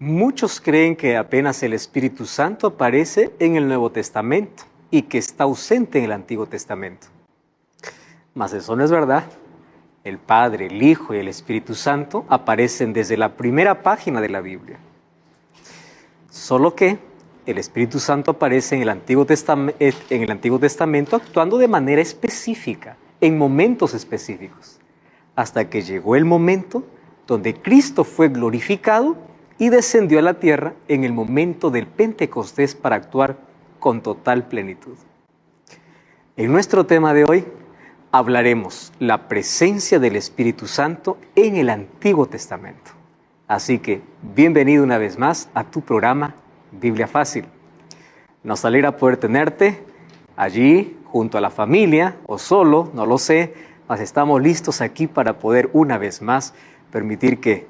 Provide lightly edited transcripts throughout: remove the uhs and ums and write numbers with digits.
Muchos creen que apenas el Espíritu Santo aparece en el Nuevo Testamento y que está ausente en el Antiguo Testamento. Mas eso no es verdad. El Padre, el Hijo y el Espíritu Santo aparecen desde la primera página de la Biblia. Solo que el Espíritu Santo aparece en el Antiguo Testamento actuando de manera específica, en momentos específicos, hasta que llegó el momento donde Cristo fue glorificado y descendió a la tierra en el momento del Pentecostés para actuar con total plenitud. En nuestro tema de hoy hablaremos la presencia del Espíritu Santo en el Antiguo Testamento. Así que bienvenido una vez más a tu programa Biblia Fácil. Nos alegra poder tenerte allí junto a la familia o solo, no lo sé, mas estamos listos aquí para poder una vez más permitir que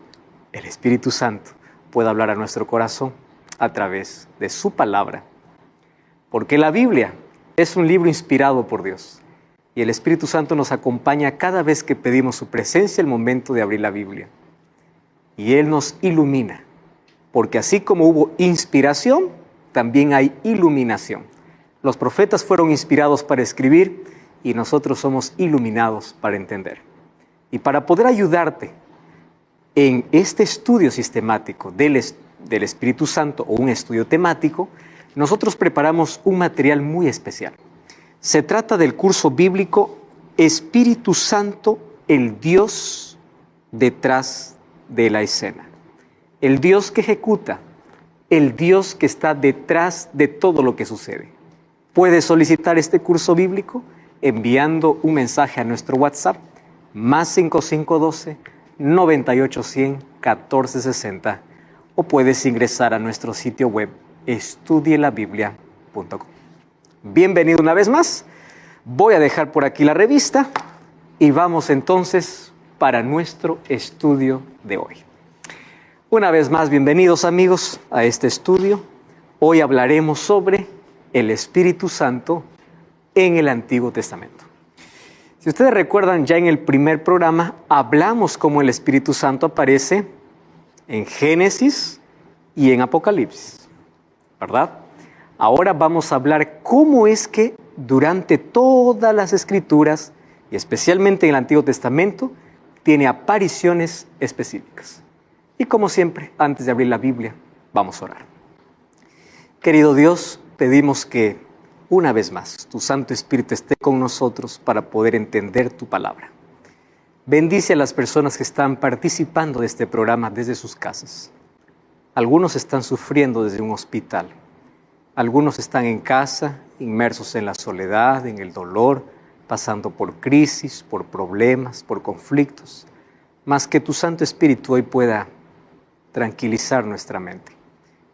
el Espíritu Santo pueda hablar a nuestro corazón a través de su palabra. Porque la Biblia es un libro inspirado por Dios y el Espíritu Santo nos acompaña cada vez que pedimos su presencia al momento de abrir la Biblia. Y Él nos ilumina, porque así como hubo inspiración, también hay iluminación. Los profetas fueron inspirados para escribir y nosotros somos iluminados para entender. Y para poder ayudarte en este estudio sistemático del Espíritu Santo o un estudio temático, nosotros preparamos un material muy especial. Se trata del curso bíblico Espíritu Santo, el Dios detrás de la escena. El Dios que ejecuta, el Dios que está detrás de todo lo que sucede. Puedes solicitar este curso bíblico enviando un mensaje a nuestro WhatsApp +5512 9810 1460 o puedes ingresar a nuestro sitio web estudielabiblia.com. Bienvenido una vez más. Voy a dejar por aquí la revista y vamos entonces para nuestro estudio de hoy. Una vez más, bienvenidos amigos a este estudio. Hoy hablaremos sobre el Espíritu Santo en el Antiguo Testamento. Si ustedes recuerdan, ya en el primer programa hablamos cómo el Espíritu Santo aparece en Génesis y en Apocalipsis, ¿verdad? Ahora vamos a hablar cómo es que durante todas las Escrituras, y especialmente en el Antiguo Testamento, tiene apariciones específicas. Y como siempre, antes de abrir la Biblia, vamos a orar. Querido Dios, pedimos que una vez más tu Santo Espíritu esté con nosotros para poder entender tu palabra. Bendice a las personas que están participando de este programa desde sus casas. Algunos están sufriendo desde un hospital. Algunos están en casa, inmersos en la soledad, en el dolor, pasando por crisis, por problemas, por conflictos. Mas que tu Santo Espíritu hoy pueda tranquilizar nuestra mente.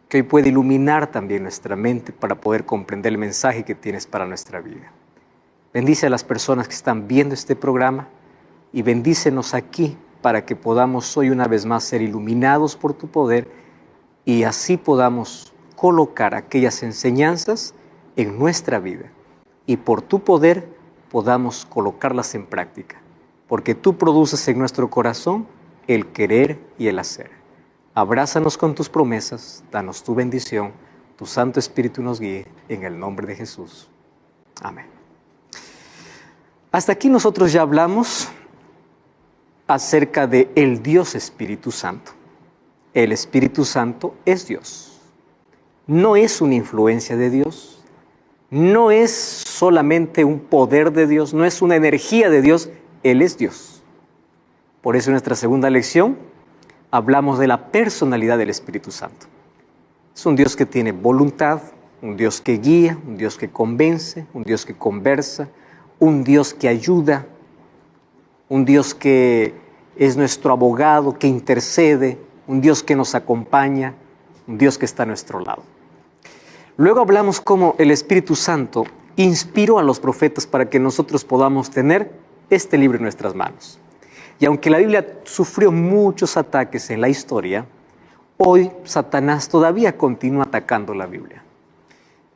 Que hoy pueda iluminar también nuestra mente para poder comprender el mensaje que tienes para nuestra vida. Bendice a las personas que están viendo este programa y bendícenos aquí para que podamos hoy una vez más ser iluminados por tu poder y así podamos colocar aquellas enseñanzas en nuestra vida y por tu poder podamos colocarlas en práctica, porque tú produces en nuestro corazón el querer y el hacer. Abrázanos con tus promesas, danos tu bendición, tu Santo Espíritu nos guíe, en el nombre de Jesús. Amén. Hasta aquí nosotros ya hablamos acerca de el Dios Espíritu Santo. El Espíritu Santo es Dios. No es una influencia de Dios, no es solamente un poder de Dios, no es una energía de Dios, Él es Dios. Por eso en nuestra segunda lección hablamos de la personalidad del Espíritu Santo. Es un Dios que tiene voluntad, un Dios que guía, un Dios que convence, un Dios que conversa, un Dios que ayuda, un Dios que es nuestro abogado, que intercede, un Dios que nos acompaña, un Dios que está a nuestro lado. Luego hablamos cómo el Espíritu Santo inspiró a los profetas para que nosotros podamos tener este libro en nuestras manos. Y aunque la Biblia sufrió muchos ataques en la historia, hoy Satanás todavía continúa atacando la Biblia.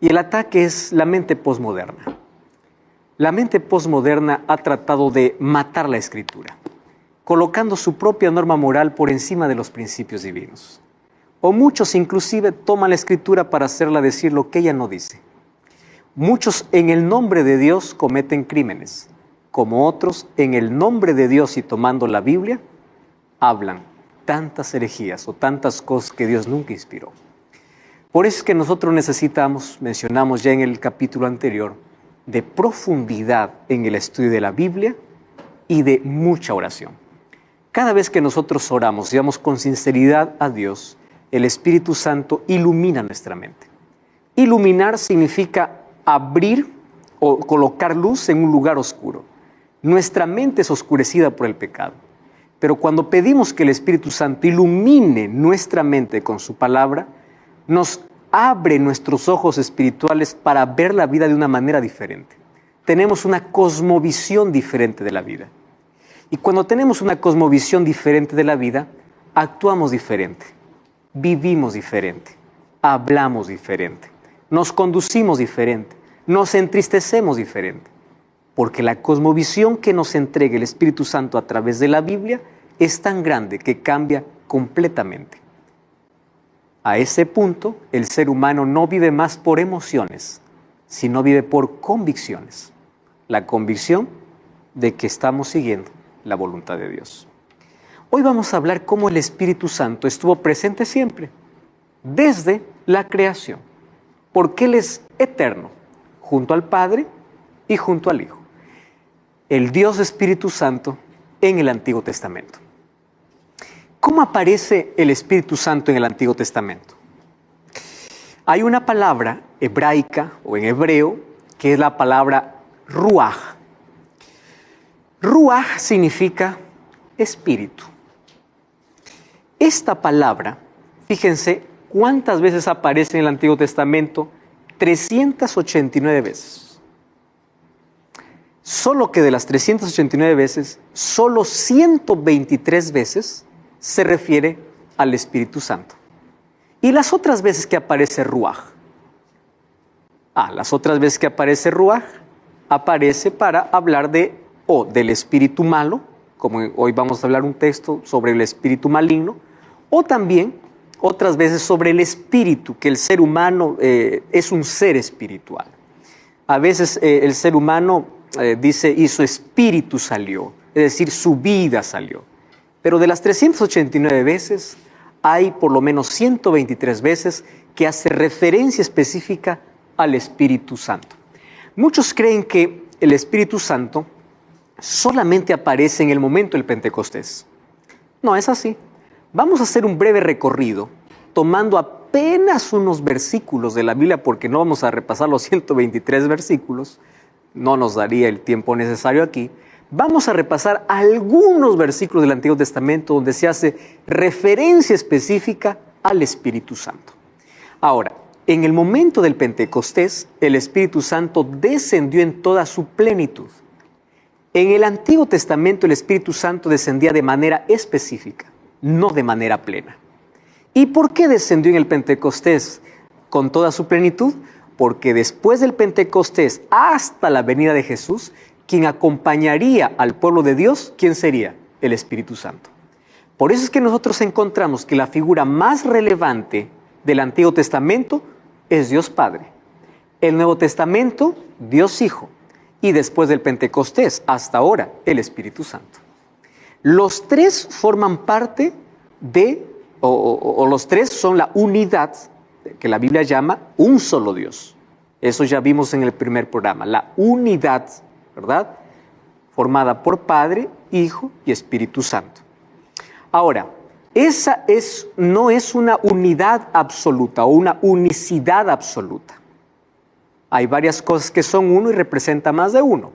Y el ataque es la mente posmoderna. La mente posmoderna ha tratado de matar la Escritura, colocando su propia norma moral por encima de los principios divinos. O muchos inclusive toman la Escritura para hacerla decir lo que ella no dice. Muchos en el nombre de Dios cometen crímenes, como otros en el nombre de Dios y tomando la Biblia, hablan tantas herejías o tantas cosas que Dios nunca inspiró. Por eso es que nosotros necesitamos, mencionamos ya en el capítulo anterior, de profundidad en el estudio de la Biblia y de mucha oración. Cada vez que nosotros oramos y vamos con sinceridad a Dios, el Espíritu Santo ilumina nuestra mente. Iluminar significa abrir o colocar luz en un lugar oscuro. Nuestra mente es oscurecida por el pecado. Pero cuando pedimos que el Espíritu Santo ilumine nuestra mente con su palabra, nos abre nuestros ojos espirituales para ver la vida de una manera diferente. Tenemos una cosmovisión diferente de la vida. Y cuando tenemos una cosmovisión diferente de la vida, actuamos diferente, vivimos diferente, hablamos diferente, nos conducimos diferente, nos entristecemos diferente. Porque la cosmovisión que nos entrega el Espíritu Santo a través de la Biblia es tan grande que cambia completamente. A ese punto, el ser humano no vive más por emociones, sino vive por convicciones. La convicción de que estamos siguiendo la voluntad de Dios. Hoy vamos a hablar cómo el Espíritu Santo estuvo presente siempre, desde la creación, porque Él es eterno, junto al Padre y junto al Hijo. El Dios Espíritu Santo en el Antiguo Testamento. ¿Cómo aparece el Espíritu Santo en el Antiguo Testamento? Hay una palabra hebraica o en hebreo que es la palabra ruaj. Ruaj significa espíritu. Esta palabra, fíjense cuántas veces aparece en el Antiguo Testamento, 389 veces. Solo que de las 389 veces, solo 123 veces se refiere al Espíritu Santo. Y las otras veces que aparece Ruaj. Las otras veces que aparece Ruaj, aparece para hablar del espíritu malo, como hoy vamos a hablar un texto sobre el espíritu maligno, o también otras veces sobre el espíritu, que el ser humano es un ser espiritual. A veces el ser humano dice, y su espíritu salió, es decir, su vida salió. Pero de las 389 veces, hay por lo menos 123 veces que hace referencia específica al Espíritu Santo. Muchos creen que el Espíritu Santo solamente aparece en el momento del Pentecostés. No es así. Vamos a hacer un breve recorrido, tomando apenas unos versículos de la Biblia, porque no vamos a repasar los 123 versículos, no nos daría el tiempo necesario aquí. Vamos a repasar algunos versículos del Antiguo Testamento donde se hace referencia específica al Espíritu Santo. Ahora, en el momento del Pentecostés, el Espíritu Santo descendió en toda su plenitud. En el Antiguo Testamento el Espíritu Santo descendía de manera específica, no de manera plena. ¿Y por qué descendió en el Pentecostés con toda su plenitud? Porque después del Pentecostés hasta la venida de Jesús, quien acompañaría al pueblo de Dios, ¿quién sería? El Espíritu Santo. Por eso es que nosotros encontramos que la figura más relevante del Antiguo Testamento es Dios Padre. El Nuevo Testamento, Dios Hijo. Y después del Pentecostés, hasta ahora, el Espíritu Santo. Los tres forman parte los tres son la unidad que la Biblia llama un solo Dios. Eso ya vimos en el primer programa, la unidad, ¿verdad? Formada por Padre, Hijo y Espíritu Santo. Ahora, esa no es una unidad absoluta o una unicidad absoluta. Hay varias cosas que son uno y representan más de uno.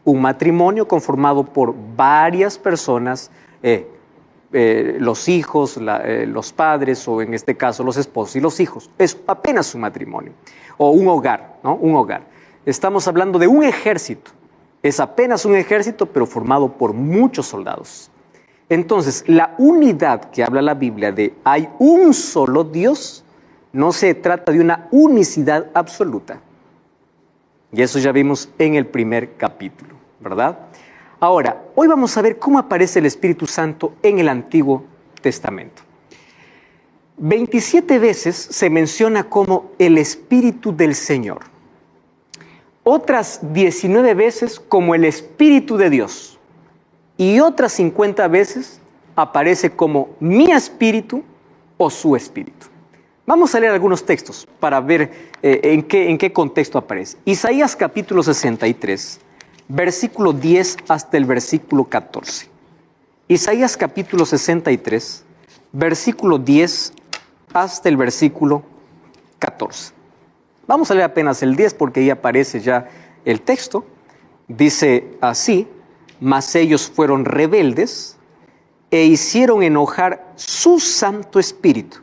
Un matrimonio conformado por varias personas, los hijos, los padres o en este caso los esposos y los hijos. Es apenas un matrimonio. O un hogar, ¿no? Un hogar. Estamos hablando de un ejército. Es apenas un ejército, pero formado por muchos soldados. Entonces, la unidad que habla la Biblia de hay un solo Dios, no se trata de una unicidad absoluta. Y eso ya vimos en el primer capítulo, ¿verdad? Ahora, hoy vamos a ver cómo aparece el Espíritu Santo en el Antiguo Testamento. 27 veces se menciona como el Espíritu del Señor. Otras 19 veces como el Espíritu de Dios. Y otras 50 veces aparece como mi espíritu o su espíritu. Vamos a leer algunos textos para ver en qué contexto aparece. Isaías capítulo 63, versículo 10 hasta el versículo 14. Isaías capítulo 63, versículo 10 hasta el versículo 14. Vamos a leer apenas el 10 porque ahí aparece ya el texto. Dice así: mas ellos fueron rebeldes e hicieron enojar su Santo Espíritu,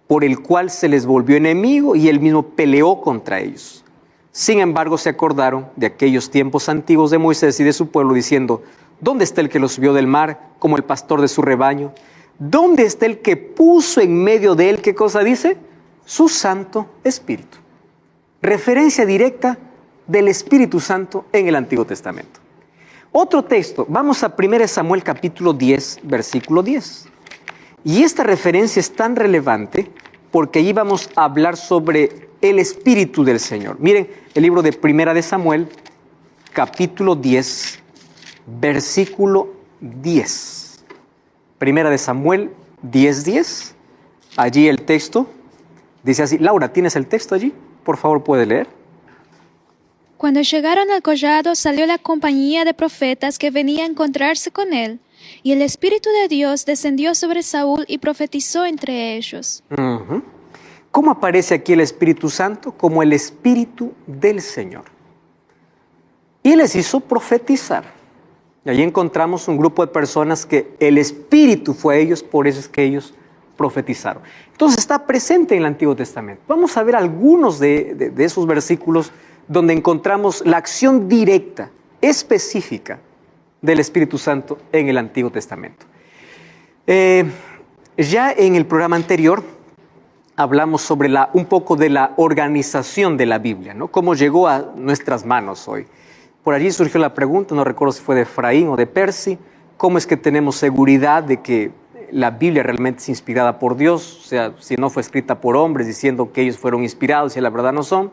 por el cual se les volvió enemigo y él mismo peleó contra ellos. Sin embargo, se acordaron de aquellos tiempos antiguos de Moisés y de su pueblo, diciendo: ¿dónde está el que los subió del mar como el pastor de su rebaño? ¿Dónde está el que puso en medio de él, qué cosa dice? Su Santo Espíritu. Referencia directa del Espíritu Santo en el Antiguo Testamento. Otro texto, vamos a 1 Samuel capítulo 10, versículo 10. Y esta referencia es tan relevante porque allí vamos a hablar sobre el Espíritu del Señor. Miren, el libro de 1 Samuel, capítulo 10, versículo 10. 1 Samuel 10, 10. Allí el texto dice así. Laura, ¿tienes el texto allí? Por favor, ¿puede leer? Cuando llegaron al collado, salió la compañía de profetas que venía a encontrarse con él, y el Espíritu de Dios descendió sobre Saúl y profetizó entre ellos. ¿Cómo aparece aquí el Espíritu Santo? Como el Espíritu del Señor. Y les hizo profetizar. Y allí encontramos un grupo de personas que el Espíritu fue a ellos, por eso es que ellos profetizaron. Entonces está presente en el Antiguo Testamento. Vamos a ver algunos de esos versículos donde encontramos la acción directa, específica del Espíritu Santo en el Antiguo Testamento. Ya en el programa anterior hablamos sobre un poco de la organización de la Biblia, ¿no? Cómo llegó a nuestras manos hoy. Por allí surgió la pregunta, no recuerdo si fue de Efraín o de Percy, ¿cómo es que tenemos seguridad de que la Biblia realmente es inspirada por Dios? O sea, si no fue escrita por hombres diciendo que ellos fueron inspirados y la verdad no son.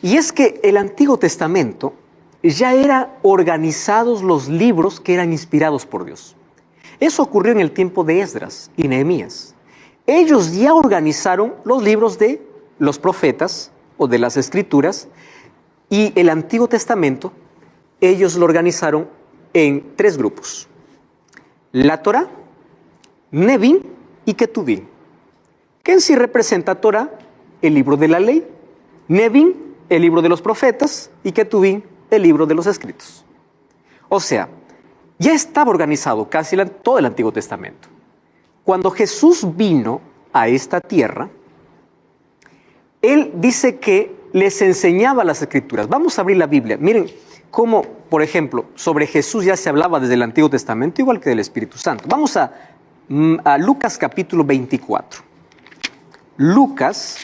Y es que el Antiguo Testamento ya eran organizados los libros que eran inspirados por Dios. Eso ocurrió en el tiempo de Esdras y Nehemías. Ellos ya organizaron los libros de los profetas o de las Escrituras, y el Antiguo Testamento ellos lo organizaron en 3 grupos: la Torá, Nevim y Ketuvim. ¿Qué en sí representa Torá? El libro de la ley. Nevim, el libro de los profetas, y Ketuvim, el libro de los escritos. O sea, ya estaba organizado casi todo el Antiguo Testamento. Cuando Jesús vino a esta tierra, Él dice que les enseñaba las Escrituras. Vamos a abrir la Biblia. Miren cómo, por ejemplo, sobre Jesús ya se hablaba desde el Antiguo Testamento, igual que del Espíritu Santo. Vamos a Lucas capítulo 24. Lucas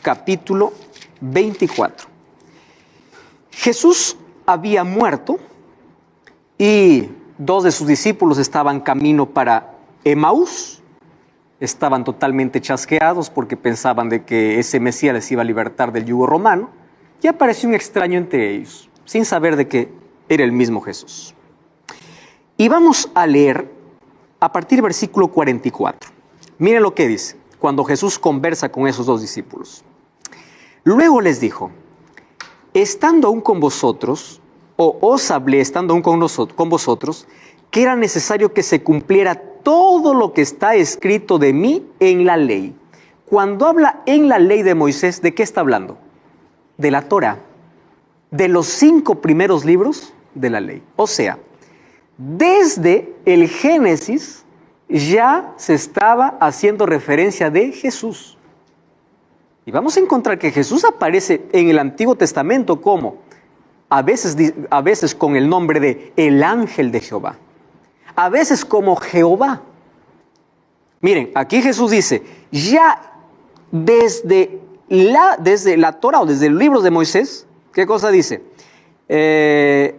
capítulo 24. Jesús había muerto y 2 de sus discípulos estaban camino para Emaús. Estaban totalmente chasqueados porque pensaban de que ese Mesías les iba a libertar del yugo romano. Y apareció un extraño entre ellos, sin saber de que era el mismo Jesús. Y vamos a leer a partir del versículo 44. Miren lo que dice cuando Jesús conversa con esos 2 discípulos. Luego les dijo: estando aún con vosotros, o os hablé estando aún con vosotros, que era necesario que se cumpliera todo lo que está escrito de mí en la ley. Cuando habla en la ley de Moisés, ¿de qué está hablando? De la Torá, de los 5 primeros libros de la ley. O sea, desde el Génesis ya se estaba haciendo referencia de Jesús. Y vamos a encontrar que Jesús aparece en el Antiguo Testamento como, a veces con el nombre de el ángel de Jehová, a veces como Jehová. Miren, aquí Jesús dice, ya desde la Torá o desde los libros de Moisés, ¿qué cosa dice? Que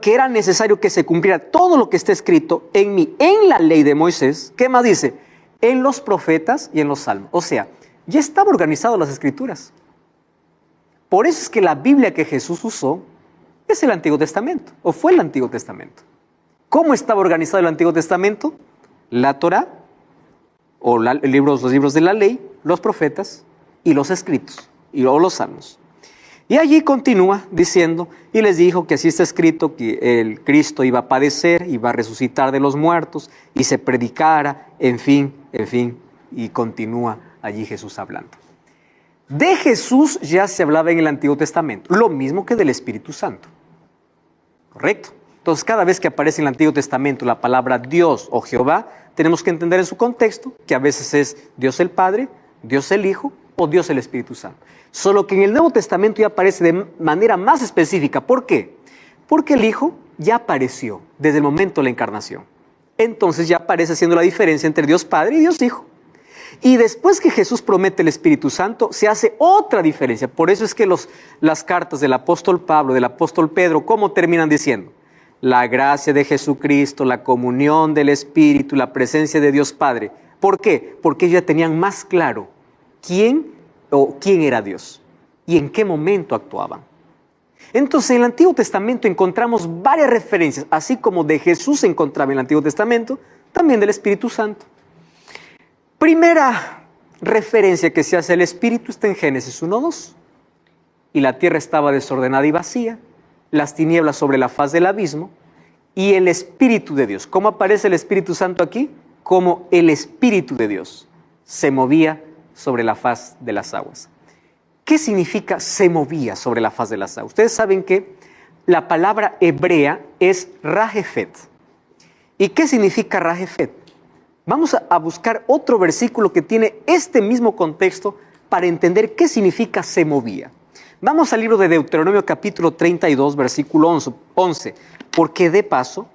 era necesario que se cumpliera todo lo que está escrito en mí, en la ley de Moisés. ¿Qué más dice? en los profetas y en los salmos. O sea, ya estaba organizado las escrituras. Por eso es que la Biblia que Jesús usó es el Antiguo Testamento, o fue el Antiguo Testamento. ¿Cómo estaba organizado el Antiguo Testamento? La Torá, o los libros de la ley, los profetas y los escritos, o los salmos. Y allí continúa diciendo, y les dijo que así está escrito que el Cristo iba a padecer, iba a resucitar de los muertos, y se predicara, en fin, y continúa allí Jesús hablando. De Jesús ya se hablaba en el Antiguo Testamento, lo mismo que del Espíritu Santo. ¿Correcto? Entonces, cada vez que aparece en el Antiguo Testamento la palabra Dios o Jehová, tenemos que entender en su contexto que a veces es Dios el Padre, Dios el Hijo o Dios el Espíritu Santo. Solo que en el Nuevo Testamento ya aparece de manera más específica. ¿Por qué? Porque el Hijo ya apareció desde el momento de la encarnación. Entonces ya aparece haciendo la diferencia entre Dios Padre y Dios Hijo. Y después que Jesús promete el Espíritu Santo, se hace otra diferencia. Por eso es que las cartas del apóstol Pablo, del apóstol Pedro, ¿cómo terminan diciendo? La gracia de Jesucristo, la comunión del Espíritu, la presencia de Dios Padre. ¿Por qué? Porque ellos ya tenían más claro quién era Dios y en qué momento actuaban. Entonces, en el Antiguo Testamento encontramos varias referencias, así como de Jesús se encontraba en el Antiguo Testamento, también del Espíritu Santo. Primera referencia que se hace al Espíritu está en Génesis 1:2. Y la tierra estaba desordenada y vacía, las tinieblas sobre la faz del abismo, y el Espíritu de Dios. ¿Cómo aparece el Espíritu Santo aquí? Como el Espíritu de Dios se movía sobre la faz de las aguas. ¿Qué significa se movía sobre la faz de las aguas? Ustedes saben que la palabra hebrea es Rajefet. ¿Y qué significa Rajefet? Vamos a buscar otro versículo que tiene este mismo contexto para entender qué significa se movía. Vamos al libro de Deuteronomio capítulo 32, versículo 11, porque de paso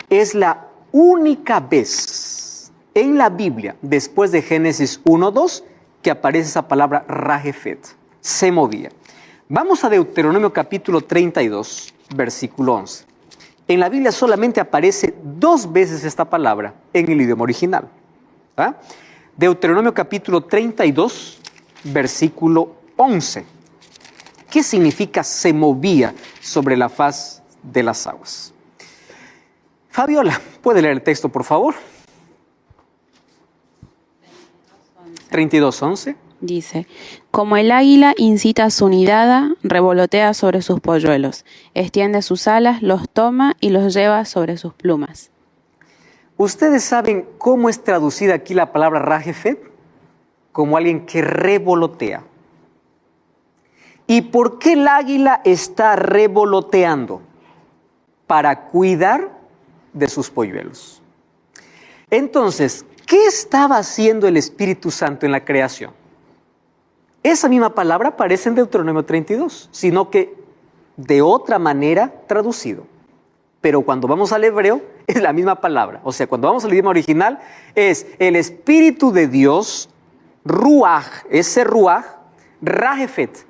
es la única vez en la Biblia, después de Génesis 1:2, que aparece esa palabra Rajefet, se movía. Vamos a Deuteronomio capítulo 32, versículo 11. En la Biblia solamente aparece 2 veces esta palabra en el idioma original. ¿Ah? Deuteronomio capítulo 32, versículo 11. ¿Qué significa se movía sobre la faz de las aguas? Fabiola, ¿puede leer el texto, por favor? 32:11. Dice, como el águila incita su nidada, revolotea sobre sus polluelos, extiende sus alas, los toma y los lleva sobre sus plumas. ¿Ustedes saben cómo es traducida aquí la palabra Rajefet? Como alguien que revolotea. ¿Y por qué el águila está revoloteando? Para cuidar de sus polluelos. Entonces, ¿qué estaba haciendo el Espíritu Santo en la creación? Esa misma palabra aparece en Deuteronomio 32, sino que de otra manera traducido. Pero cuando vamos al hebreo, es la misma palabra. O sea, cuando vamos al idioma original, es el Espíritu de Dios, Ruaj, ese Ruaj, Rajefet.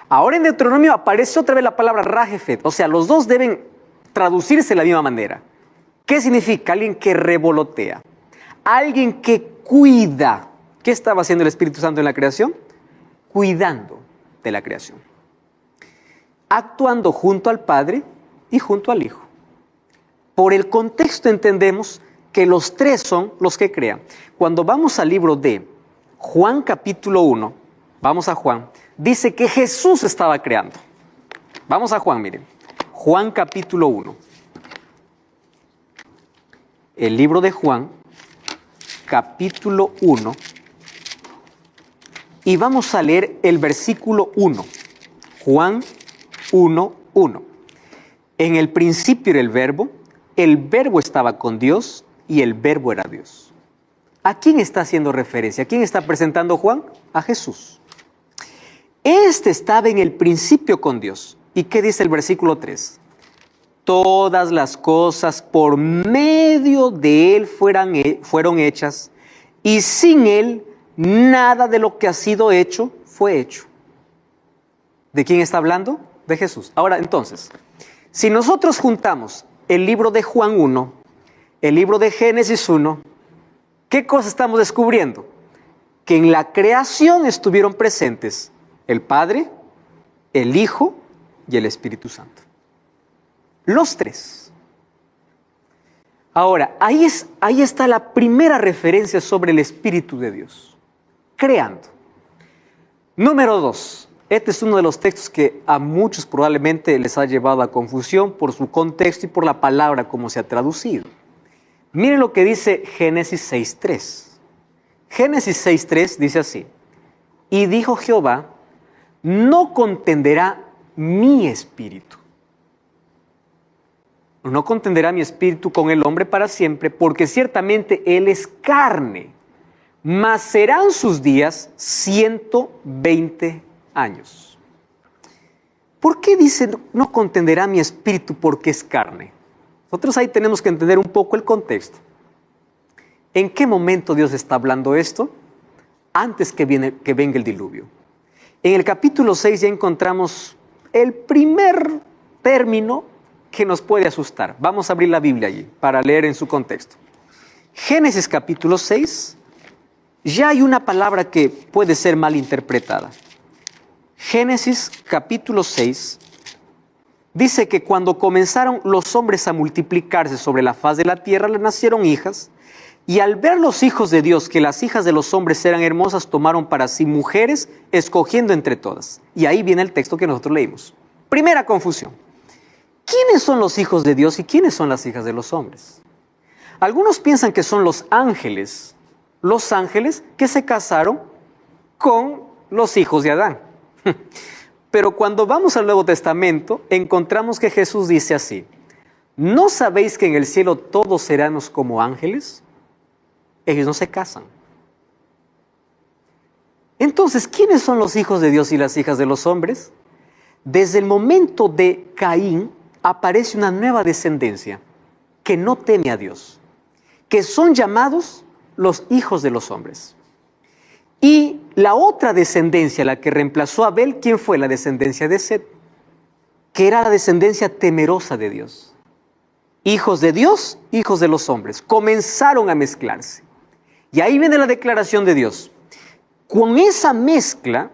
Ahora en Deuteronomio aparece otra vez la palabra Rajefet. O sea, los dos deben traducirse de la misma manera. ¿Qué significa? Alguien que revolotea. Alguien que cuida. ¿Qué estaba haciendo el Espíritu Santo en la creación? Cuidando de la creación. Actuando junto al Padre y junto al Hijo. Por el contexto entendemos que los tres son los que crean. Cuando vamos al libro de Juan capítulo 1, vamos a Juan, dice que Jesús estaba creando. Vamos a Juan, miren. Juan capítulo 1. El libro de Juan, capítulo 1. Y vamos a leer el versículo 1. Juan 1:1. En el principio era el verbo estaba con Dios y el verbo era Dios. ¿A quién está haciendo referencia? ¿A quién está presentando Juan? A Jesús. Este estaba en el principio con Dios. ¿Y qué dice el versículo 3? Todas las cosas por medio de Él fueron hechas, y sin Él nada de lo que ha sido hecho fue hecho. ¿De quién está hablando? De Jesús. Ahora, entonces, si nosotros juntamos el libro de Juan 1, el libro de Génesis 1 ¿Qué cosa estamos descubriendo? Que en la creación estuvieron presentes el Padre, el Hijo y el Espíritu Santo. Los tres. Ahora, ahí está la primera referencia sobre el Espíritu de Dios. Creando. Número 2. Este es uno de los textos que a muchos probablemente les ha llevado a confusión por su contexto y por la palabra como se ha traducido. Miren lo que dice Génesis 6.3. Génesis 6.3 dice así: y dijo Jehová, no contenderá mi espíritu. No contenderá mi espíritu con el hombre para siempre, porque ciertamente él es carne, mas serán sus días 120 años. ¿Por qué dice no contenderá mi espíritu porque es carne? Nosotros ahí tenemos que entender un poco el contexto. ¿En qué momento Dios está hablando esto? Antes que venga el diluvio. En el capítulo 6 ya encontramos el primer término que nos puede asustar. Vamos a abrir la Biblia allí para leer en su contexto. Génesis capítulo 6, ya hay una palabra que puede ser mal interpretada. Génesis capítulo 6 dice que cuando comenzaron los hombres a multiplicarse sobre la faz de la tierra, les nacieron hijas, y al ver los hijos de Dios que las hijas de los hombres eran hermosas, tomaron para sí mujeres, escogiendo entre todas. Y ahí viene el texto que nosotros leímos. Primera confusión. ¿Quiénes son los hijos de Dios y quiénes son las hijas de los hombres? Algunos piensan que son los ángeles que se casaron con los hijos de Adán. Pero cuando vamos al Nuevo Testamento, encontramos que Jesús dice así: ¿no sabéis que en el cielo todos serán como ángeles? Ellos no se casan. Entonces, ¿quiénes son los hijos de Dios y las hijas de los hombres? Desde el momento de Caín aparece una nueva descendencia que no teme a Dios, que son llamados los hijos de los hombres. Y la otra descendencia, la que reemplazó a Abel, ¿quién fue? La descendencia de Set, que era la descendencia temerosa de Dios. Hijos de Dios, hijos de los hombres, comenzaron a mezclarse. Y ahí viene la declaración de Dios. Con esa mezcla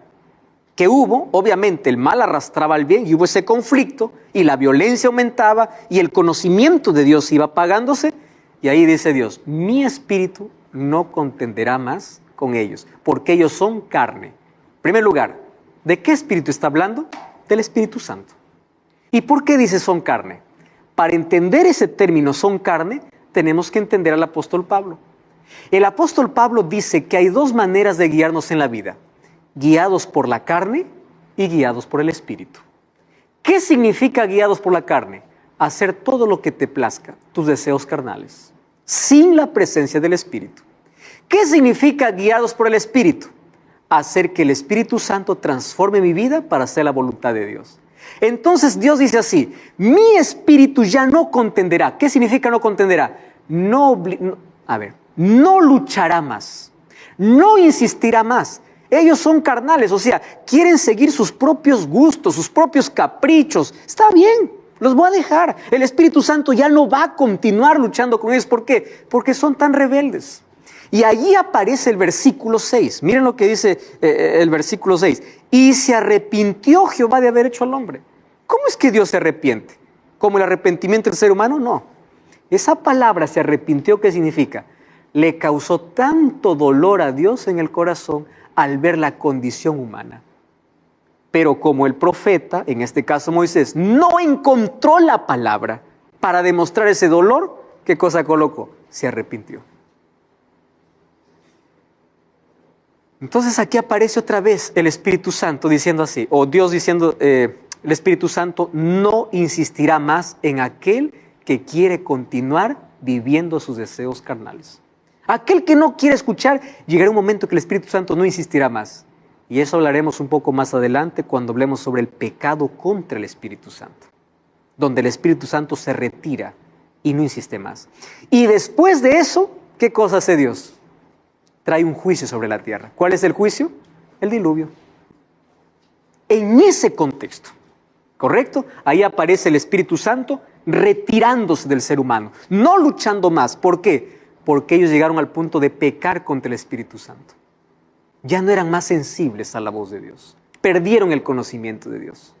que hubo, obviamente el mal arrastraba al bien y hubo ese conflicto y la violencia aumentaba y el conocimiento de Dios iba apagándose. Y ahí dice Dios, mi espíritu no contenderá más con ellos, porque ellos son carne. En primer lugar, ¿de qué espíritu está hablando? Del Espíritu Santo. ¿Y por qué dice son carne? Para entender ese término son carne, tenemos que entender al apóstol Pablo. El apóstol Pablo dice que hay dos maneras de guiarnos en la vida: guiados por la carne y guiados por el Espíritu. ¿Qué significa guiados por la carne? Hacer todo lo que te plazca, tus deseos carnales, sin la presencia del Espíritu. ¿Qué significa guiados por el Espíritu? Hacer que el Espíritu Santo transforme mi vida para hacer la voluntad de Dios. Entonces Dios dice así: mi espíritu ya no contenderá. ¿Qué significa no contenderá? No luchará más, no insistirá más. Ellos son carnales, o sea, quieren seguir sus propios gustos, sus propios caprichos. Está bien, los voy a dejar. El Espíritu Santo ya no va a continuar luchando con ellos. ¿Por qué? Porque son tan rebeldes. Y allí aparece el versículo 6. Miren lo que dice el versículo 6. Y se arrepintió Jehová de haber hecho al hombre. ¿Cómo es que Dios se arrepiente? ¿Como el arrepentimiento del ser humano? No. Esa palabra se arrepintió, ¿qué significa? Le causó tanto dolor a Dios en el corazón al ver la condición humana. Pero como el profeta, en este caso Moisés, no encontró la palabra para demostrar ese dolor, ¿qué cosa colocó? Se arrepintió. Entonces aquí aparece otra vez el Espíritu Santo diciendo así, o Dios diciendo, el Espíritu Santo no insistirá más en aquel que quiere continuar viviendo sus deseos carnales. Aquel que no quiere escuchar, llegará un momento que el Espíritu Santo no insistirá más. Y eso hablaremos un poco más adelante cuando hablemos sobre el pecado contra el Espíritu Santo, donde el Espíritu Santo se retira y no insiste más. Y después de eso, ¿qué cosa hace Dios? Trae un juicio sobre la tierra. ¿Cuál es el juicio? El diluvio. En ese contexto, ¿correcto? Ahí aparece el Espíritu Santo retirándose del ser humano, no luchando más. ¿Por qué? porque ellos llegaron al punto de pecar contra el Espíritu Santo. Ya no eran más sensibles a la voz de Dios. Perdieron el conocimiento de Dios.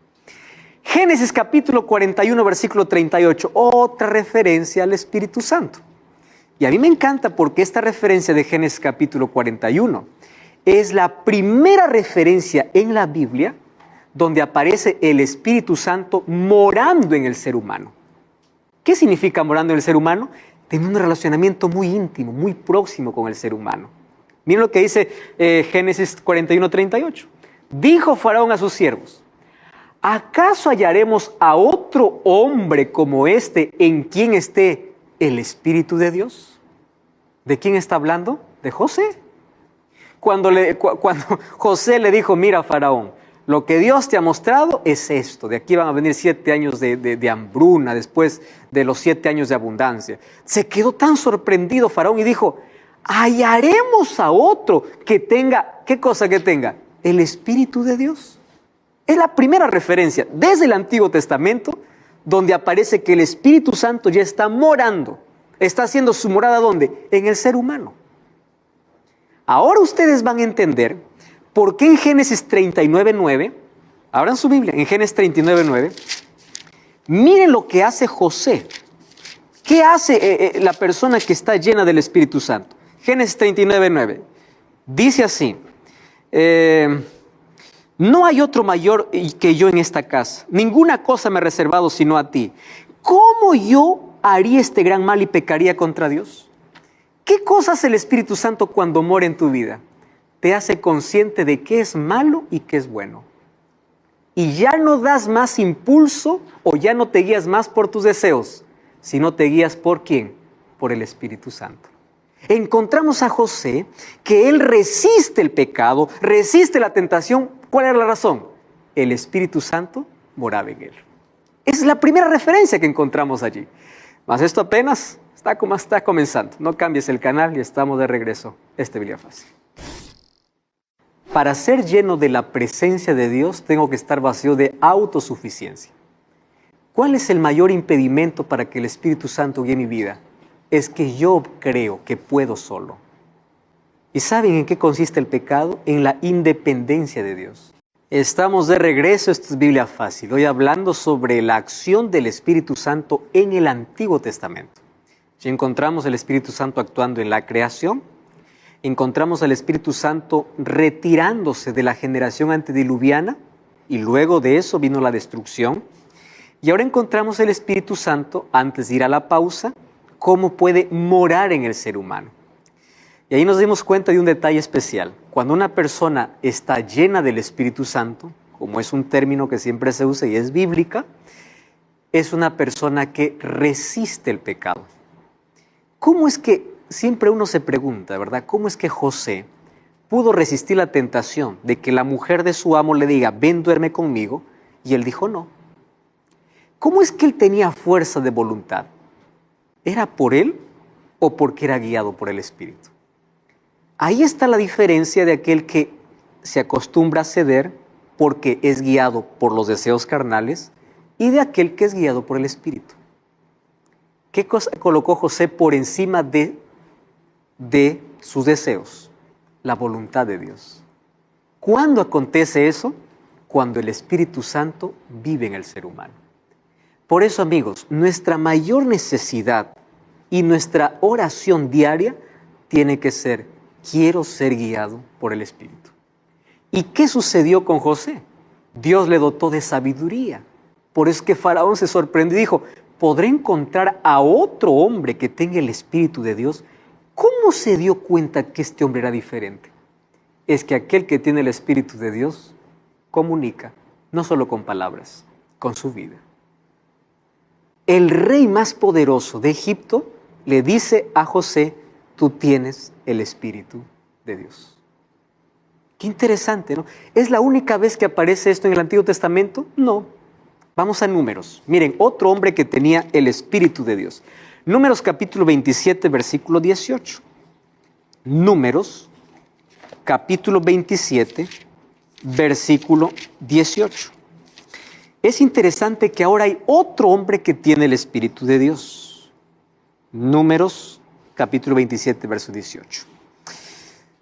Génesis capítulo 41, versículo 38, otra referencia al Espíritu Santo. Y a mí me encanta porque esta referencia de Génesis capítulo 41 es la primera referencia en la Biblia donde aparece el Espíritu Santo morando en el ser humano. ¿Qué significa morando en el ser humano? Tener un relacionamiento muy íntimo, muy próximo con el ser humano. Miren lo que dice Génesis 41, 38. Dijo Faraón a sus siervos: ¿acaso hallaremos a otro hombre como este en quien esté el Espíritu de Dios? ¿De quién está hablando? De José. Cuando José le dijo: mira, Faraón, lo que Dios te ha mostrado es esto. De aquí van a venir 7 años de hambruna después de los 7 años de abundancia. Se quedó tan sorprendido Faraón y dijo: hallaremos a otro que tenga, ¿qué cosa que tenga? El Espíritu de Dios. Es la primera referencia desde el Antiguo Testamento donde aparece que el Espíritu Santo ya está morando. Está haciendo su morada, ¿dónde? En el ser humano. Ahora ustedes van a entender por qué en Génesis 39:9, abran su Biblia, en Génesis 39:9, miren lo que hace José. ¿Qué hace la persona que está llena del Espíritu Santo? Génesis 39:9, dice así: no hay otro mayor que yo en esta casa. Ninguna cosa me he reservado sino a ti. ¿Cómo yo haría este gran mal y pecaría contra Dios? ¿Qué cosa hace el Espíritu Santo cuando mora en tu vida? Te hace consciente de qué es malo y qué es bueno. Y ya no das más impulso o ya no te guías más por tus deseos, sino te guías ¿por quién? Por el Espíritu Santo. Encontramos a José que él resiste el pecado, resiste la tentación. ¿Cuál era la razón? El Espíritu Santo moraba en él. Esa es la primera referencia que encontramos allí. Mas esto apenas está comenzando. No cambies el canal y estamos de regreso. Biblia Fácil. Para ser lleno de la presencia de Dios, tengo que estar vacío de autosuficiencia. ¿Cuál es el mayor impedimento para que el Espíritu Santo guíe mi vida? Es que yo creo que puedo solo. ¿Y saben en qué consiste el pecado? En la independencia de Dios. Estamos de regreso, esto es Biblia Fácil, hoy hablando sobre la acción del Espíritu Santo en el Antiguo Testamento. Ya encontramos el Espíritu Santo actuando en la creación, encontramos al Espíritu Santo retirándose de la generación antediluviana y luego de eso vino la destrucción. Y ahora encontramos el Espíritu Santo, antes de ir a la pausa, cómo puede morar en el ser humano. Y ahí nos dimos cuenta de un detalle especial. Cuando una persona está llena del Espíritu Santo, como es un término que siempre se usa y es bíblica, es una persona que resiste el pecado. ¿Cómo es que, siempre uno se pregunta, ¿verdad? ¿Cómo es que José pudo resistir la tentación de que la mujer de su amo le diga, ven, duerme conmigo? Y él dijo no. ¿Cómo es que él tenía fuerza de voluntad? ¿Era por él o porque era guiado por el Espíritu? Ahí está la diferencia de aquel que se acostumbra a ceder porque es guiado por los deseos carnales y de aquel que es guiado por el Espíritu. ¿Qué cosa colocó José por encima de sus deseos? La voluntad de Dios. ¿Cuándo acontece eso? Cuando el Espíritu Santo vive en el ser humano. Por eso, amigos, nuestra mayor necesidad y nuestra oración diaria tiene que ser: quiero ser guiado por el Espíritu. ¿Y qué sucedió con José? Dios le dotó de sabiduría. Por eso es que Faraón se sorprendió y dijo, ¿podré encontrar a otro hombre que tenga el Espíritu de Dios? ¿Cómo se dio cuenta que este hombre era diferente? Es que aquel que tiene el Espíritu de Dios comunica, no solo con palabras, con su vida. El rey más poderoso de Egipto le dice a José, tú tienes el Espíritu de Dios. Qué interesante, ¿no? ¿Es la única vez que aparece esto en el Antiguo Testamento? No. Vamos a Números. Miren, otro hombre que tenía el Espíritu de Dios. Números capítulo 27, versículo 18. Números capítulo 27, versículo 18. Es interesante que ahora hay otro hombre que tiene el Espíritu de Dios. Números capítulo 27, verso 18.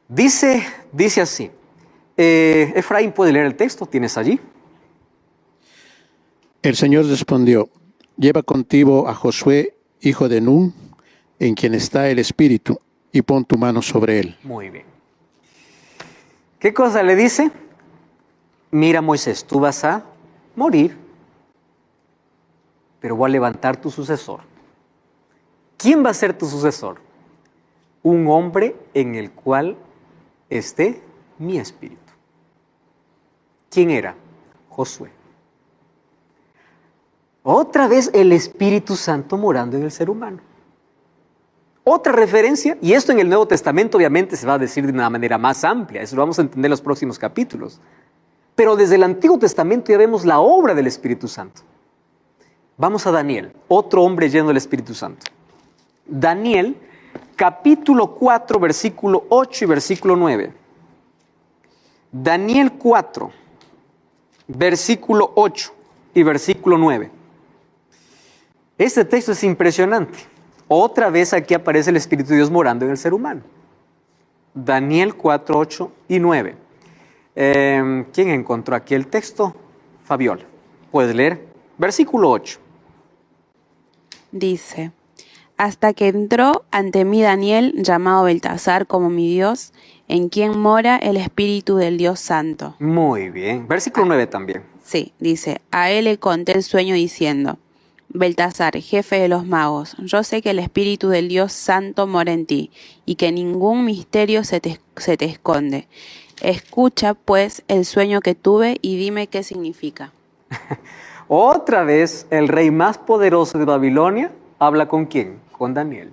Dice así. Efraín, ¿puede leer el texto? ¿Tienes allí? El Señor respondió: lleva contigo a Josué, hijo de Nun, en quien está el Espíritu, y pon tu mano sobre él. Muy bien. ¿Qué cosa le dice? Mira, Moisés, tú vas a morir, pero voy a levantar tu sucesor. ¿Quién va a ser tu sucesor? Un hombre en el cual esté mi espíritu. ¿Quién era? Josué. Otra vez el Espíritu Santo morando en el ser humano. Otra referencia, y esto en el Nuevo Testamento obviamente se va a decir de una manera más amplia, eso lo vamos a entender en los próximos capítulos. Pero desde el Antiguo Testamento ya vemos la obra del Espíritu Santo. Vamos a Daniel, otro hombre lleno del Espíritu Santo. Daniel, capítulo 4, versículo 8 y versículo 9. Daniel 4, versículo 8 y versículo 9. Este texto es impresionante. Otra vez aquí aparece el Espíritu de Dios morando en el ser humano. Daniel 4, 8 y 9. ¿Quién encontró aquí el texto? Fabiola, ¿puedes leer? Versículo 8. Dice: hasta que entró ante mí Daniel, llamado Beltasar, como mi Dios, en quien mora el Espíritu del Dios Santo. Muy bien. Versículo 9 también. Sí, dice: a él le conté el sueño diciendo: Beltasar, jefe de los magos, yo sé que el Espíritu del Dios Santo mora en ti, y que ningún misterio se te esconde. Escucha, pues, el sueño que tuve y dime qué significa. Otra vez, el rey más poderoso de Babilonia habla ¿con quién? Con Daniel.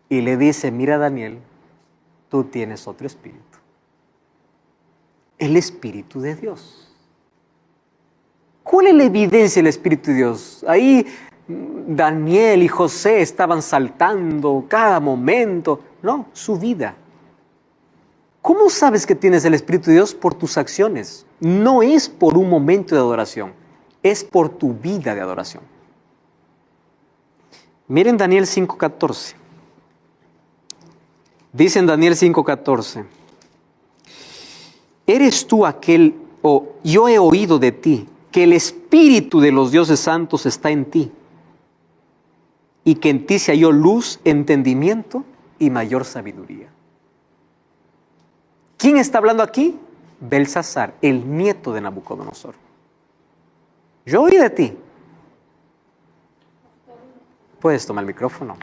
Y le dice: mira, Daniel, tú tienes otro espíritu. El Espíritu de Dios. ¿Cuál es la evidencia del Espíritu de Dios? Ahí Daniel y José estaban saltando cada momento. No, su vida. ¿Cómo sabes que tienes el Espíritu de Dios? Por tus acciones. No es por un momento de adoración, es por tu vida de adoración. Miren Daniel 5:14. Dice en Daniel 5:14: ¿eres tú aquel, o yo he oído de ti, que el Espíritu de los dioses santos está en ti, y que en ti se halló luz, entendimiento y mayor sabiduría? ¿Quién está hablando aquí? Belsasar, el nieto de Nabucodonosor. Yo oí de ti. Puedes tomar el micrófono.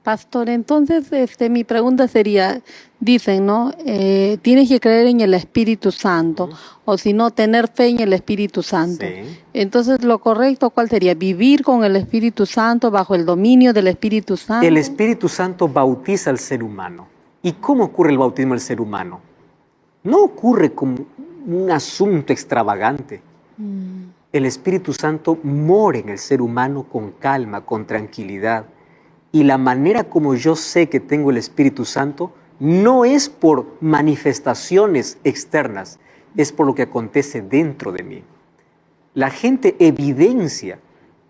Pastor, entonces mi pregunta sería, dicen, ¿no? Tienes que creer en el Espíritu Santo, o si no, tener fe en el Espíritu Santo. Sí. Entonces, ¿lo correcto cuál sería? ¿Vivir con el Espíritu Santo, bajo el dominio del Espíritu Santo? El Espíritu Santo bautiza al ser humano. ¿Y cómo ocurre el bautismo del ser humano? No ocurre como un asunto extravagante. El Espíritu Santo mora en el ser humano con calma, con tranquilidad. Y la manera como yo sé que tengo el Espíritu Santo no es por manifestaciones externas, es por lo que acontece dentro de mí. La gente evidencia.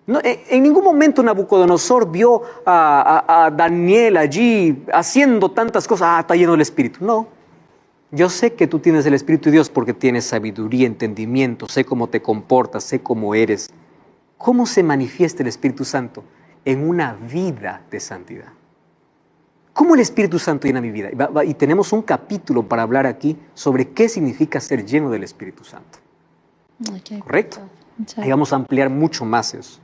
No, en ningún momento Nabucodonosor vio a Daniel allí haciendo tantas cosas. Está lleno del Espíritu. No. Yo sé que tú tienes el Espíritu de Dios porque tienes sabiduría, entendimiento, sé cómo te comportas, sé cómo eres. ¿Cómo se manifiesta el Espíritu Santo? En una vida de santidad. ¿Cómo el Espíritu Santo llena mi vida? Y tenemos un capítulo para hablar aquí sobre qué significa ser lleno del Espíritu Santo. Okay. ¿Correcto? Sí. Ahí vamos a ampliar mucho más eso.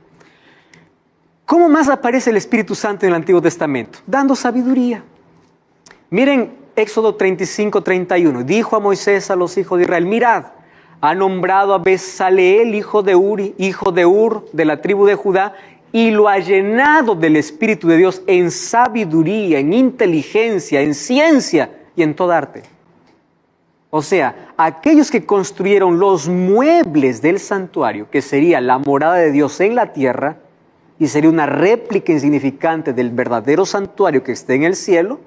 ¿Cómo más aparece el Espíritu Santo en el Antiguo Testamento? Dando sabiduría. Miren Éxodo 35:31. Dijo a Moisés a los hijos de Israel: mirad, ha nombrado a Bezaleel, hijo de Uri, hijo de Ur, de la tribu de Judá, y lo ha llenado del Espíritu de Dios en sabiduría, en inteligencia, en ciencia y en toda arte. O sea, aquellos que construyeron los muebles del santuario, que sería la morada de Dios en la tierra, y sería una réplica insignificante del verdadero santuario que está en el cielo,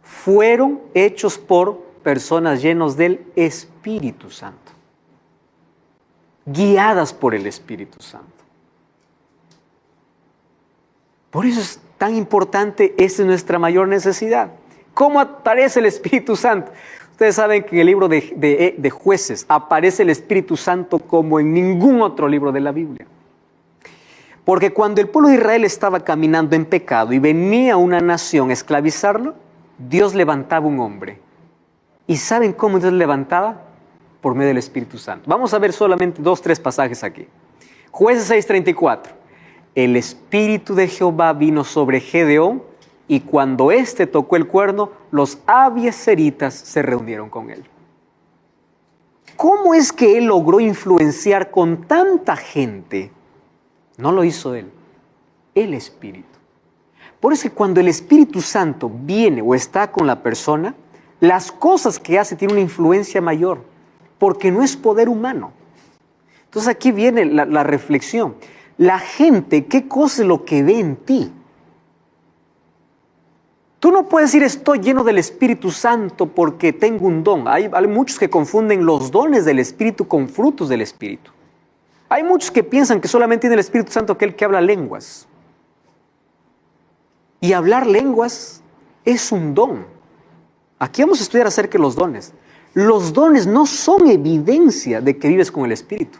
fueron hechos por personas llenos del Espíritu Santo, guiadas por el Espíritu Santo. Por eso es tan importante, esa es nuestra mayor necesidad. ¿Cómo aparece el Espíritu Santo? Ustedes saben que en el libro de Jueces aparece el Espíritu Santo como en ningún otro libro de la Biblia. Porque cuando el pueblo de Israel estaba caminando en pecado y venía una nación a esclavizarlo, Dios levantaba un hombre. ¿Y saben cómo Dios levantaba? Por medio del Espíritu Santo. Vamos a ver solamente 2-3 pasajes aquí. Jueces 6:34. El Espíritu de Jehová vino sobre Gedeón, y cuando éste tocó el cuerno, los abiezeritas se reunieron con él. ¿Cómo es que él logró influenciar con tanta gente? No lo hizo él, el Espíritu. Por eso que cuando el Espíritu Santo viene o está con la persona, las cosas que hace tienen una influencia mayor, porque no es poder humano. Entonces aquí viene la reflexión. La gente, ¿qué cosa es lo que ve en ti? Tú no puedes decir estoy lleno del Espíritu Santo porque tengo un don. Hay muchos que confunden los dones del Espíritu con frutos del Espíritu. Hay muchos que piensan que solamente tiene el Espíritu Santo aquel que habla lenguas. Y hablar lenguas es un don. Aquí vamos a estudiar acerca de los dones. Los dones no son evidencia de que vives con el Espíritu.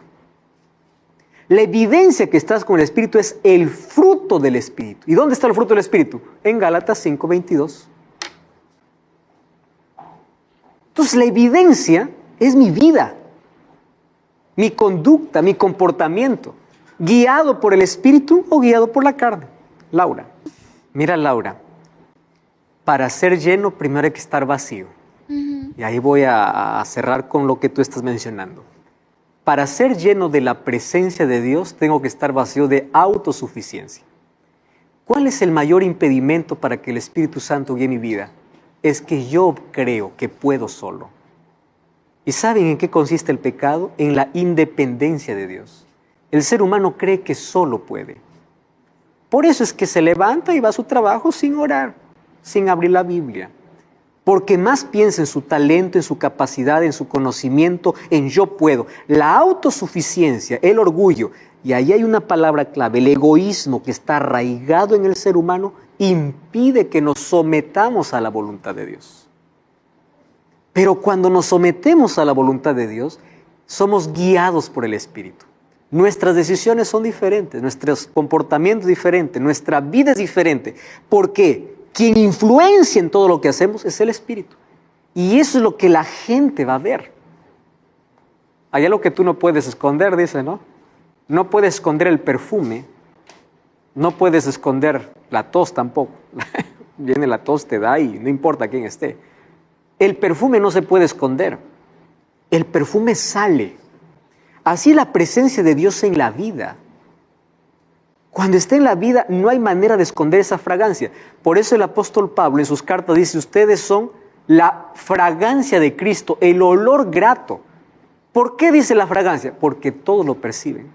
La evidencia que estás con el Espíritu es el fruto del Espíritu. ¿Y dónde está el fruto del Espíritu? En Gálatas 5:22. Entonces la evidencia es mi vida, mi conducta, mi comportamiento, guiado por el Espíritu o guiado por la carne. Laura, mira Laura, para ser lleno primero hay que estar vacío. Y ahí voy a cerrar con lo que tú estás mencionando. Para ser lleno de la presencia de Dios, tengo que estar vacío de autosuficiencia. ¿Cuál es el mayor impedimento para que el Espíritu Santo guíe mi vida? Es que yo creo que puedo solo. ¿Y saben en qué consiste el pecado? En la independencia de Dios. El ser humano cree que solo puede. Por eso es que se levanta y va a su trabajo sin orar, sin abrir la Biblia. Porque más piensa en su talento, en su capacidad, en su conocimiento, en yo puedo. La autosuficiencia, el orgullo, y ahí hay una palabra clave, el egoísmo que está arraigado en el ser humano, impide que nos sometamos a la voluntad de Dios. Pero cuando nos sometemos a la voluntad de Dios, somos guiados por el Espíritu. Nuestras decisiones son diferentes, nuestros comportamientos diferentes, nuestra vida es diferente. ¿Por qué? Quien influencia en todo lo que hacemos es el Espíritu. Y eso es lo que la gente va a ver. Hay algo que tú no puedes esconder, dice, ¿no? No puedes esconder el perfume. No puedes esconder la tos tampoco. Viene la tos, te da y no importa quién esté. El perfume no se puede esconder. El perfume sale. Así la presencia de Dios en la vida. Cuando esté en la vida no hay manera de esconder esa fragancia. Por eso el apóstol Pablo en sus cartas dice, ustedes son la fragancia de Cristo, el olor grato. ¿Por qué dice la fragancia? Porque todos lo perciben.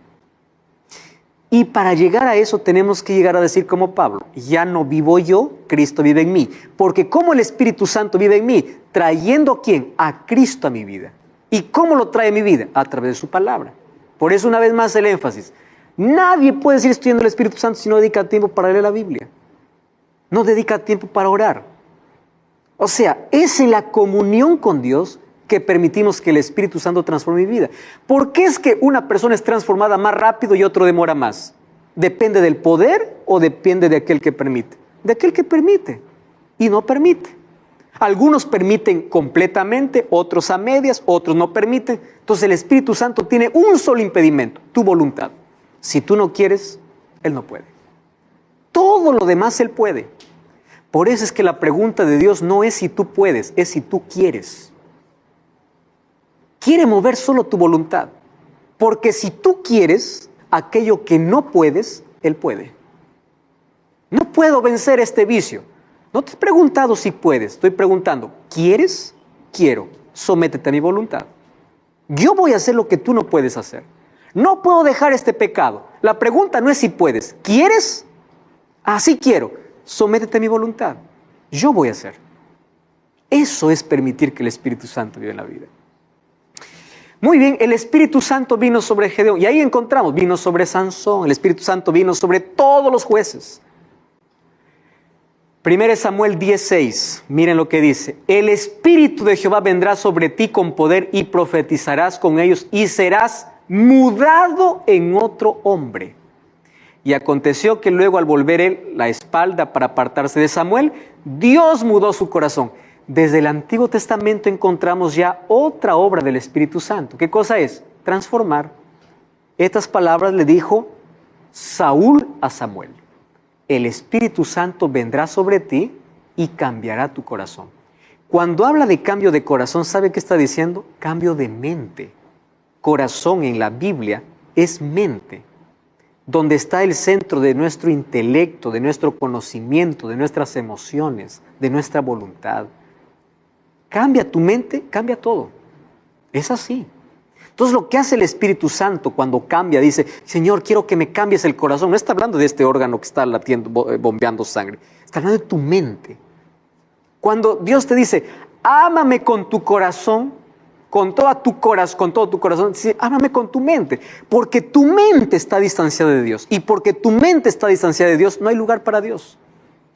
Y para llegar a eso tenemos que llegar a decir como Pablo, ya no vivo yo, Cristo vive en mí. Porque ¿cómo el Espíritu Santo vive en mí? Trayendo ¿a quién? A Cristo a mi vida. ¿Y cómo lo trae a mi vida? A través de su palabra. Por eso una vez más el énfasis. Nadie puede decir estudiando el Espíritu Santo si no dedica tiempo para leer la Biblia. No dedica tiempo para orar. O sea, es en la comunión con Dios que permitimos que el Espíritu Santo transforme mi vida. ¿Por qué es que una persona es transformada más rápido y otro demora más? ¿Depende del poder o depende de aquel que permite? De aquel que permite y no permite. Algunos permiten completamente, otros a medias, otros no permiten. Entonces el Espíritu Santo tiene un solo impedimento, tu voluntad. Si tú no quieres, Él no puede. Todo lo demás Él puede. Por eso es que la pregunta de Dios no es si tú puedes, es si tú quieres. Quiere mover solo tu voluntad. Porque si tú quieres aquello que no puedes, Él puede. No puedo vencer este vicio. No te he preguntado si puedes, estoy preguntando, ¿quieres? Quiero. Sométete a mi voluntad. Yo voy a hacer lo que tú no puedes hacer. No puedo dejar este pecado. La pregunta no es si puedes. ¿Quieres? Así quiero. Sométete a mi voluntad. Yo voy a hacer. Eso es permitir que el Espíritu Santo viva en la vida. Muy bien, el Espíritu Santo vino sobre Gedeón. Y ahí encontramos, vino sobre Sansón. El Espíritu Santo vino sobre todos los jueces. 1 Samuel 10:6, miren lo que dice. El Espíritu de Jehová vendrá sobre ti con poder y profetizarás con ellos y serás mudado en otro hombre. Y aconteció que luego al volver él la espalda para apartarse de Samuel, Dios mudó su corazón. Desde el Antiguo Testamento encontramos ya otra obra del Espíritu Santo. ¿Qué cosa es? Transformar. Estas palabras le dijo Saúl a Samuel. El Espíritu Santo vendrá sobre ti y cambiará tu corazón. Cuando habla de cambio de corazón, ¿sabe qué está diciendo? Cambio de mente. Corazón en la Biblia es mente, donde está el centro de nuestro intelecto, de nuestro conocimiento, de nuestras emociones, de nuestra voluntad. Cambia tu mente, cambia todo. Es así. Entonces lo que hace el Espíritu Santo cuando cambia, dice, Señor, quiero que me cambies el corazón. No está hablando de este órgano que está latiendo, bombeando sangre. Está hablando de tu mente. Cuando Dios te dice, ámame con tu corazón, con todo tu corazón, dice, ámame con tu mente. Porque tu mente está distanciada de Dios. Y porque tu mente está distanciada de Dios, no hay lugar para Dios.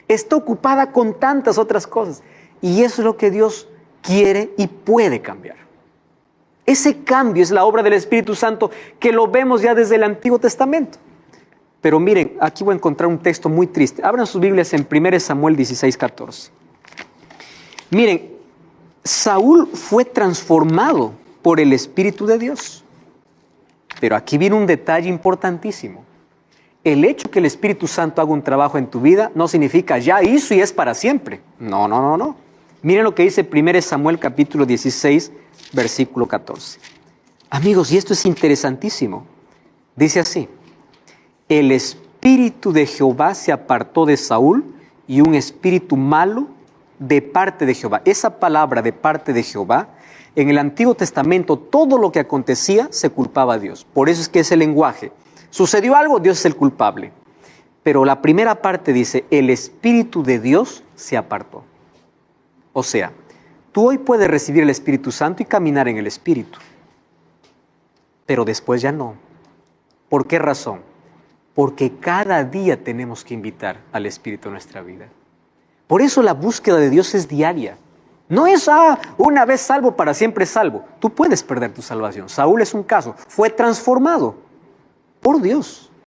Está ocupada con tantas otras cosas. Y eso es lo que Dios quiere y puede cambiar. Ese cambio es la obra del Espíritu Santo que lo vemos ya desde el Antiguo Testamento. Pero miren, aquí voy a encontrar un texto muy triste. Abran sus Biblias en 1 Samuel 16:14. Miren, Saúl fue transformado por el Espíritu de Dios. Pero aquí viene un detalle importantísimo. El hecho que el Espíritu Santo haga un trabajo en tu vida no significa ya hizo y es para siempre. No. Miren lo que dice 1 Samuel capítulo 16, versículo 14. Amigos, y esto es interesantísimo. Dice así: el Espíritu de Jehová se apartó de Saúl y un espíritu malo de parte de Jehová. Esa palabra de parte de Jehová, en el Antiguo Testamento todo lo que acontecía se culpaba a Dios. Por eso es que ese lenguaje. Sucedió algo, Dios es el culpable. Pero la primera parte dice, el Espíritu de Dios se apartó. O sea, tú hoy puedes recibir el Espíritu Santo y caminar en el Espíritu. Pero después ya no. ¿Por qué razón? Porque cada día tenemos que invitar al Espíritu a nuestra vida. Por eso la búsqueda de Dios es diaria. No es, una vez salvo, para siempre salvo. Tú puedes perder tu salvación. Saúl es un caso. Fue transformado por Dios.